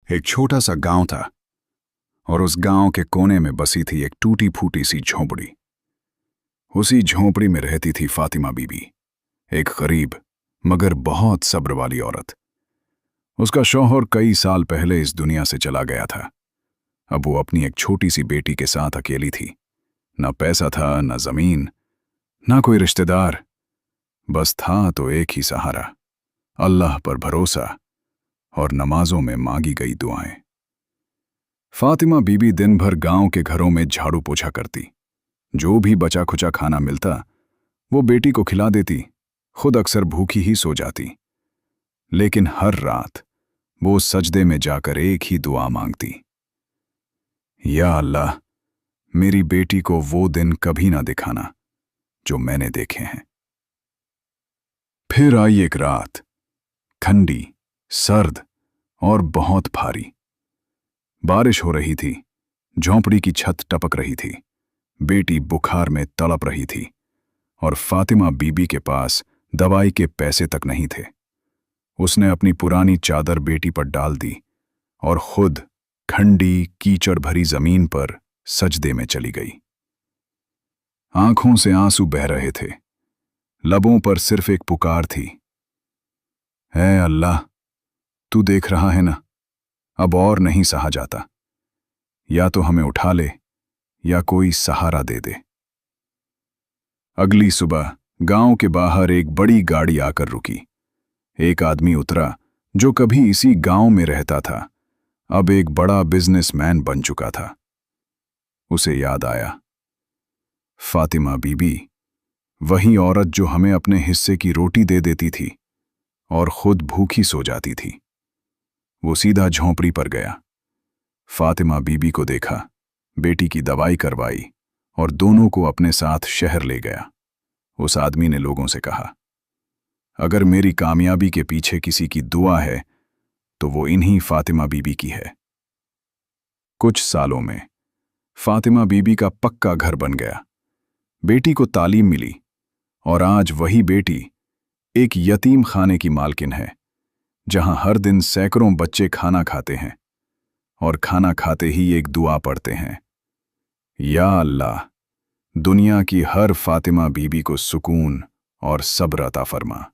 एक छोटा सा गांव था और उस गांव के कोने में बसी थी एक टूटी फूटी सी झोंपड़ी। उसी झोंपड़ी में रहती थी फातिमा बीबी, एक गरीब मगर बहुत सब्र वाली औरत। उसका शौहर कई साल पहले इस दुनिया से चला गया था। अब वो अपनी एक छोटी सी बेटी के साथ अकेली थी। न पैसा था, न जमीन, न कोई रिश्तेदार। बस था तो एक ही सहारा, अल्लाह पर भरोसा और नमाजों में मांगी गई दुआएं। फातिमा बीबी दिन भर गांव के घरों में झाड़ू पोछा करती। जो भी बचा खुचा खाना मिलता वो बेटी को खिला देती, खुद अक्सर भूखी ही सो जाती। लेकिन हर रात वो सजदे में जाकर एक ही दुआ मांगती, या अल्लाह, मेरी बेटी को वो दिन कभी ना दिखाना जो मैंने देखे हैं। फिर आई एक रात, ठंडी, सर्द और बहुत भारी। बारिश हो रही थी, झोंपड़ी की छत टपक रही थी, बेटी बुखार में तड़प रही थी और फातिमा बीबी के पास दवाई के पैसे तक नहीं थे। उसने अपनी पुरानी चादर बेटी पर डाल दी और खुद ठंडी कीचड़ भरी जमीन पर सजदे में चली गई। आंखों से आंसू बह रहे थे, लबों पर सिर्फ एक पुकार थी, ऐ अल्लाह, तू देख रहा है ना, अब और नहीं सहा जाता। या तो हमें उठा ले या कोई सहारा दे दे। अगली सुबह गांव के बाहर एक बड़ी गाड़ी आकर रुकी। एक आदमी उतरा जो कभी इसी गांव में रहता था, अब एक बड़ा बिजनेसमैन बन चुका था। उसे याद आया, फातिमा बीबी, वही औरत जो हमें अपने हिस्से की रोटी दे देती थी और खुद भूखी सो जाती थी। वो सीधा झोंपड़ी पर गया, फातिमा बीबी को देखा, बेटी की दवाई करवाई और दोनों को अपने साथ शहर ले गया। उस आदमी ने लोगों से कहा, अगर मेरी कामयाबी के पीछे किसी की दुआ है तो वो इन्हीं फातिमा बीबी की है। कुछ सालों में फातिमा बीबी का पक्का घर बन गया, बेटी को तालीम मिली और आज वही बेटी एक यतीम खाने की मालकिन है, जहां हर दिन सैकड़ों बच्चे खाना खाते हैं और खाना खाते ही एक दुआ पढ़ते हैं, या अल्लाह, दुनिया की हर फातिमा बीबी को सुकून और सब्र अता फरमा।